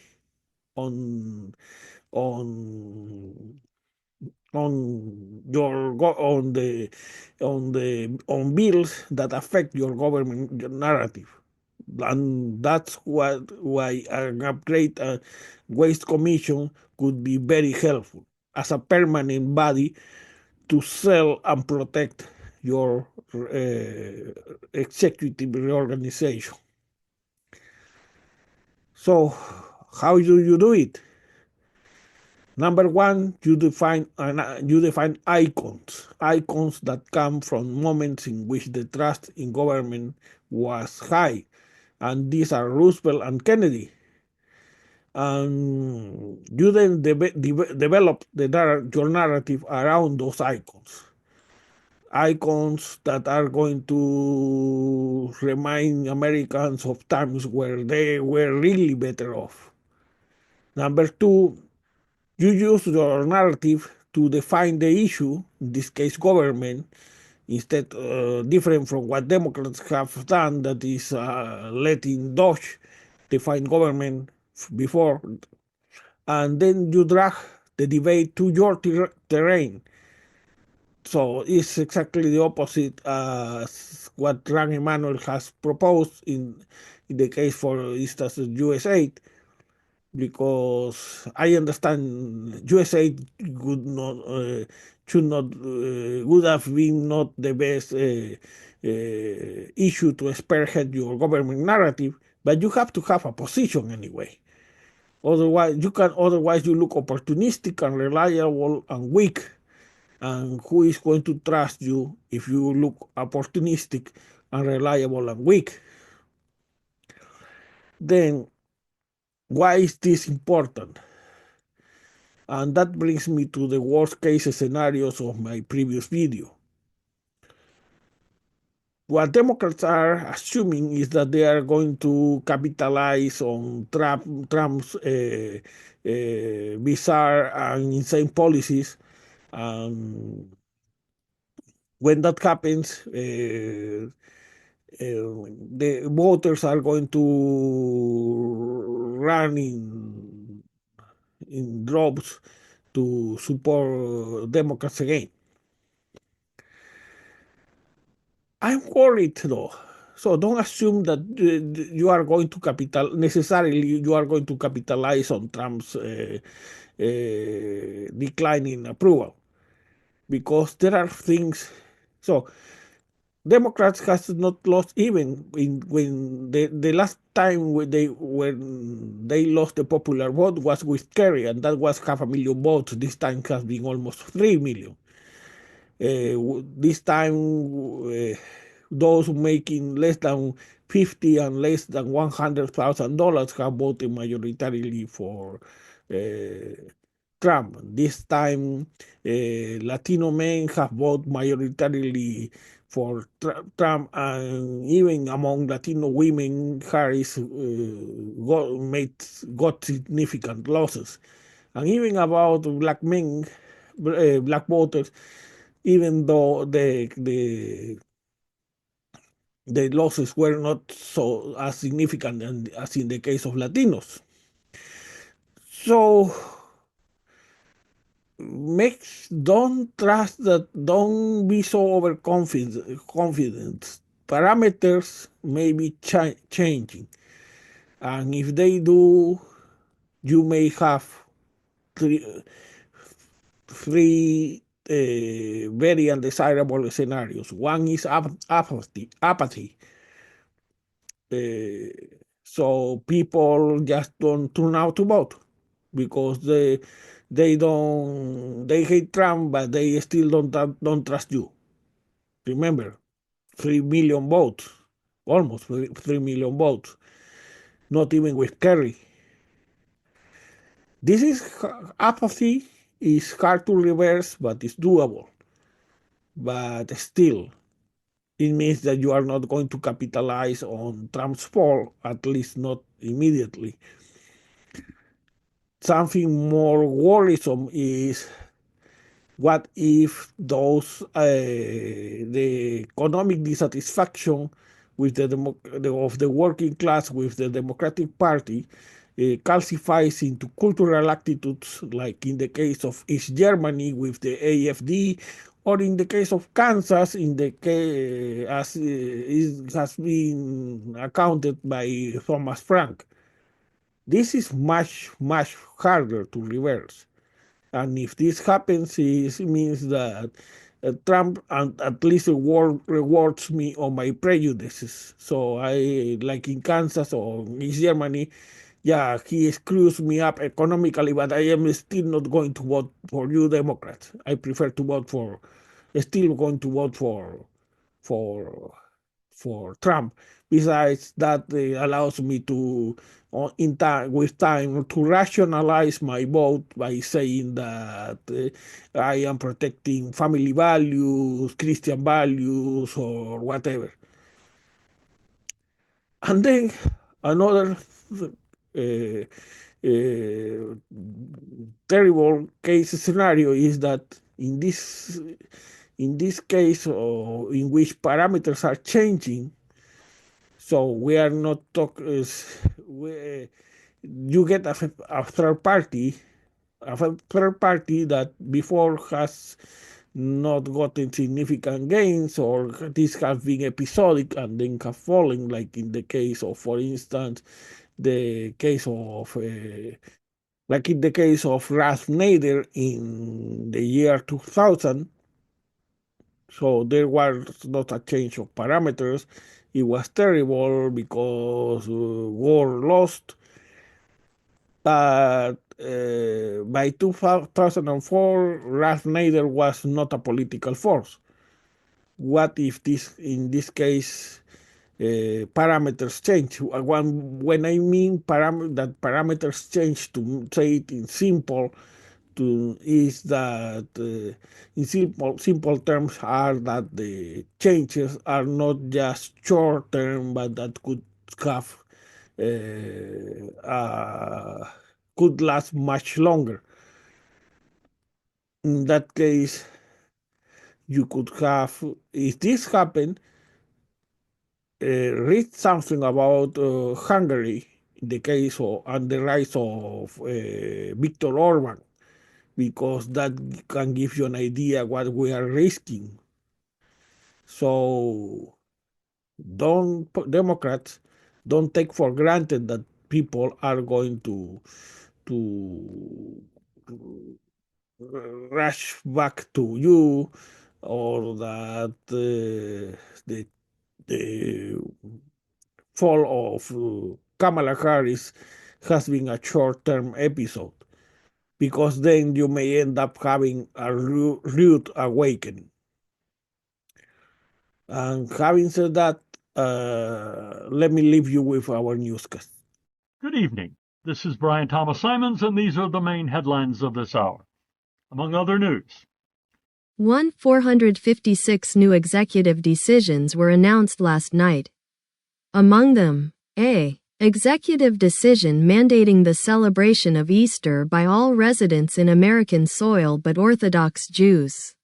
A: on on on bills that affect your government narrative, and that's why an upgrade waste commission could be very helpful as a permanent body to sell and protect your executive reorganization. So, how do you do it? Number one, you define icons that come from moments in which the trust in government was high, and these are Roosevelt and Kennedy. And you then develop your narrative around those icons that are going to remind Americans of times where they were really better off. Number two, you use your narrative to define the issue, in this case government, instead different from what Democrats have done, that is letting Dodge define government before, and then you drag the debate to your terrain. So it's exactly the opposite as what Ran Emanuel has proposed in the case, for instance, USA, because I understand USA would have been not the best issue to spearhead your government narrative, but you have to have a position anyway. Otherwise, you look opportunistic, unreliable, and weak. And who is going to trust you if you look opportunistic, unreliable, and weak? Then, why is this important? And that brings me to the worst case scenarios of my previous video. What Democrats are assuming is that they are going to capitalize on Trump's bizarre and insane policies. When that happens, the voters are going to run in droves to support Democrats again. I'm worried though. So don't assume that you are going to capitalize on Trump's declining approval, because there are things. So Democrats has not lost even when the last time when they lost the popular vote was with Kerry, and that was 500,000 votes. This time has been almost 3 million. This time those making less than 50 and less than $100,000 have voted majoritarily for Trump. This time, Latino men have voted majoritarily for Trump, and even among Latino women, Harris got significant losses. And even about black men, black voters, even though the losses were not so as significant as in the case of Latinos. So don't trust that, don't be so overconfident. Parameters may be changing, and if they do, you may have three very undesirable scenarios. One is apathy. So people just don't turn out to vote because they hate Trump, but they still don't trust you. Remember, 3 million votes, almost 3 million votes, not even with Kerry. This is apathy is hard to reverse, but it's doable. But still, it means that you are not going to capitalize on Trump's fall, at least not immediately. Something more worrisome is what if the economic dissatisfaction with of the working class with the Democratic Party calcifies into cultural attitudes, like in the case of East Germany with the AFD, or in the case of Kansas, in the case as it has been accounted by Thomas Frank. This is much harder to reverse. And if this happens, it means that Trump at least rewards me on my prejudices. So I, like in Kansas or East Germany, yeah, he screws me up economically, but I am still not going to vote for you Democrats. I prefer to vote still going to vote for Trump. Besides, that allows me to, with time, to rationalize my vote by saying that I am protecting family values, Christian values, or whatever. And then another terrible case scenario is that in this case, in which parameters are changing, so we are not talking. You get a third party, that before has not gotten significant gains, or this has been episodic and then have fallen, like in the case of, for instance, the case of like in the case of Ralph Nader in the year 2000. So there was not a change of parameters. It was terrible because war lost. But by 2004, Ralph Nader was not a political force. What if in this case, parameters change? When I mean that parameters change, to say it in simple, is that in simple terms are that the changes are not just short term, but that could have could last much longer. In that case, you could have, if this happened, read something about Hungary in the case of, and the rise of Viktor Orban, because that can give you an idea what we are risking. So Democrats don't take for granted that people are going to rush back to you, or that the fall of Kamala Harris has been a short-term episode, because then you may end up having a rude awakening. And having said that, let me leave you with our newscast.
G: Good evening. This is Brian Thomas Simons, and these are the main headlines of this hour. Among other news,
H: 456 new executive decisions were announced last night. Among them, A. Executive decision mandating the celebration of Easter by all residents in American soil but Orthodox Jews.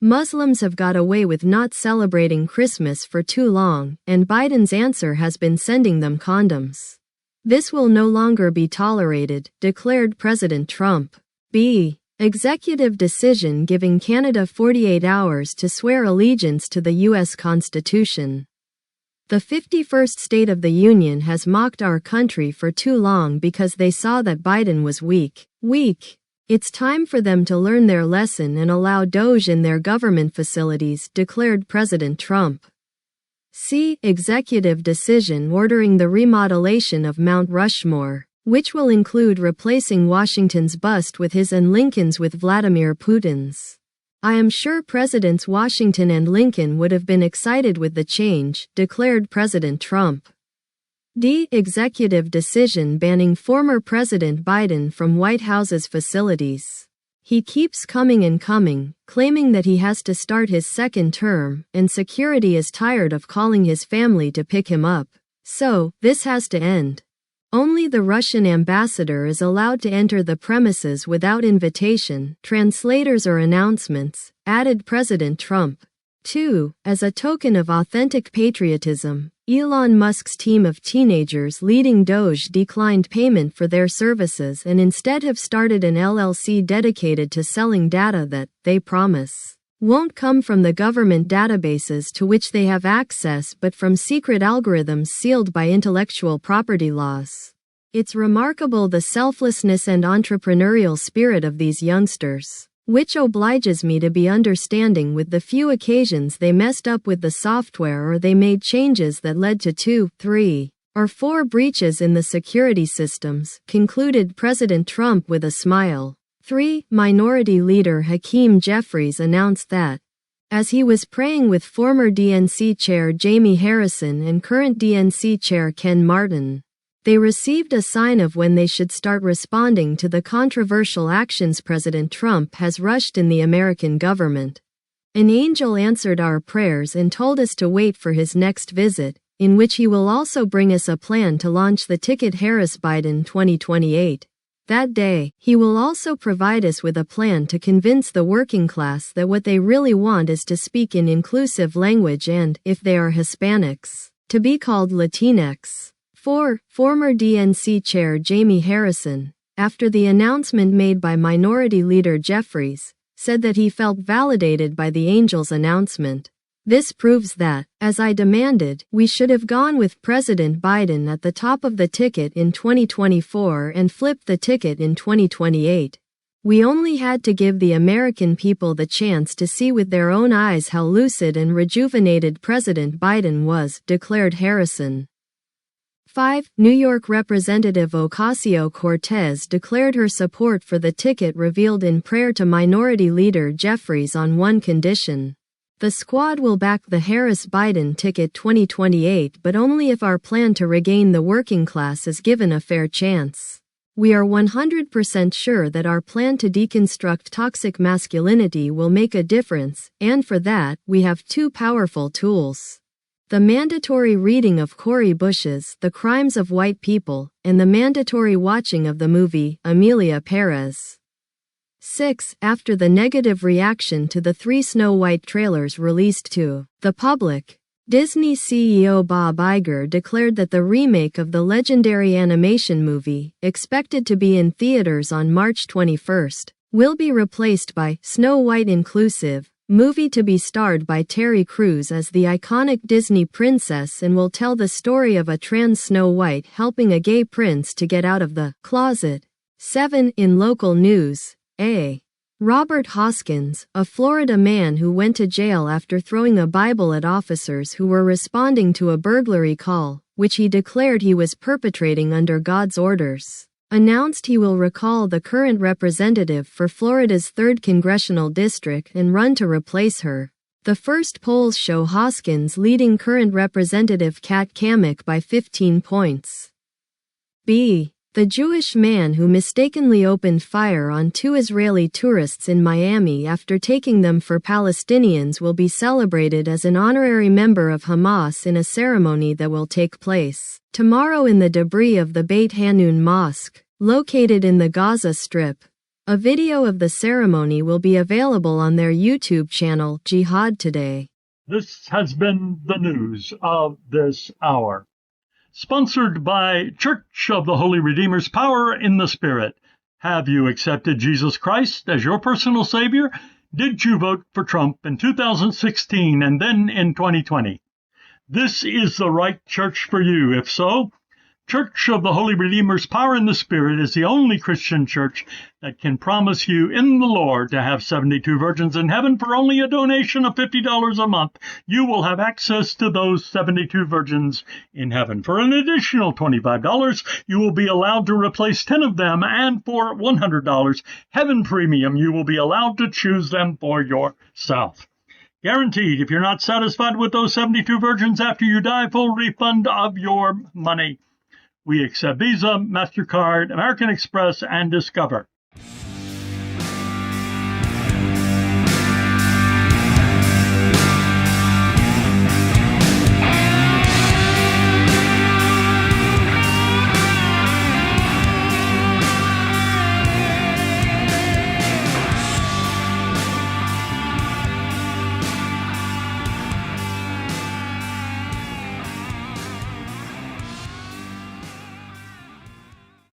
H: Muslims have got away with not celebrating Christmas for too long, and Biden's answer has been sending them condoms. This will no longer be tolerated, declared President Trump. B. Executive decision giving Canada 48 hours to swear allegiance to the U.S. Constitution. The 51st State of the Union has mocked our country for too long because they saw that Biden was weak. It's time for them to learn their lesson and allow Doge in their government facilities, declared President Trump. C. Executive decision ordering the remodelation of Mount Rushmore, which will include replacing Washington's bust with his and Lincoln's with Vladimir Putin's. I am sure Presidents Washington and Lincoln would have been excited with the change, declared President Trump. D. Executive decision banning former President Biden from White House's facilities. He keeps coming and coming, claiming that he has to start his second term, and security is tired of calling his family to pick him up. So, this has to end. Only the Russian ambassador is allowed to enter the premises without invitation, translators or announcements, added President Trump. 2. As a token of authentic patriotism, Elon Musk's team of teenagers leading Doge declined payment for their services and instead have started an LLC dedicated to selling data that, they promise, won't come from the government databases to which they have access but from secret algorithms sealed by intellectual property laws. It's remarkable the selflessness and entrepreneurial spirit of these youngsters, which obliges me to be understanding with the few occasions they messed up with the software or they made changes that led to 2, 3, or 4 breaches in the security systems, concluded President Trump with a smile. 3. Minority Leader Hakeem Jeffries announced that, as he was praying with former DNC Chair Jamie Harrison and current DNC Chair Ken Martin, they received a sign of when they should start responding to the controversial actions President Trump has rushed in the American government. An angel answered our prayers and told us to wait for his next visit, in which he will also bring us a plan to launch the ticket Harris-Biden 2028. That day, he will also provide us with a plan to convince the working class that what they really want is to speak in inclusive language and, if they are Hispanics, to be called Latinx. 4. Former DNC Chair Jamie Harrison, after the announcement made by Minority Leader Jeffries, said that he felt validated by the angel's announcement. This proves that, as I demanded, we should have gone with President Biden at the top of the ticket in 2024 and flipped the ticket in 2028. We only had to give the American people the chance to see with their own eyes how lucid and rejuvenated President Biden was, declared Harrison. 5. New York Representative Ocasio-Cortez declared her support for the ticket revealed in prayer to Minority Leader Jeffries on one condition. The squad will back the Harris-Biden ticket 2028 but only if our plan to regain the working class is given a fair chance. We are 100% sure that our plan to deconstruct toxic masculinity will make a difference, and for that, we have 2 powerful tools. The mandatory reading of Cori Bush's The Crimes of White People, and the mandatory watching of the movie, Amelia Perez. 6. After the negative reaction to the 3 Snow White trailers released to the public, Disney CEO Bob Iger declared that the remake of the legendary animation movie, expected to be in theaters on March 21st, will be replaced by Snow White Inclusive, movie to be starred by Terry Crews as the iconic Disney princess and will tell the story of a trans Snow White helping a gay prince to get out of the closet. 7. In local news, A. Robert Hoskins, a Florida man who went to jail after throwing a Bible at officers who were responding to a burglary call, which he declared he was perpetrating under God's orders, announced he will recall the current representative for Florida's 3rd congressional district and run to replace her. The first polls show Hoskins leading current Representative Kat Cammack by 15 points. B. The Jewish man who mistakenly opened fire on 2 Israeli tourists in Miami after taking them for Palestinians will be celebrated as an honorary member of Hamas in a ceremony that will take place tomorrow in the debris of the Beit Hanun Mosque, located in the Gaza Strip. A video of the ceremony will be available on their YouTube channel, Jihad Today.
G: This has been the news of this hour. Sponsored by Church of the Holy Redeemer's Power in the Spirit. Have you accepted Jesus Christ as your personal Savior? Did you vote for Trump in 2016 and then in 2020? This is the right church for you. If so, Church of the Holy Redeemer's Power in the Spirit is the only Christian church that can promise you in the Lord to have 72 virgins in heaven for only a donation of $50 a month. You will have access to those 72 virgins in heaven. For an additional $25, you will be allowed to replace 10 of them, and for $100, Heaven Premium, you will be allowed to choose them for yourself. Guaranteed, if you're not satisfied with those 72 virgins after you die, full refund of your money. We accept Visa, MasterCard, American Express, and Discover.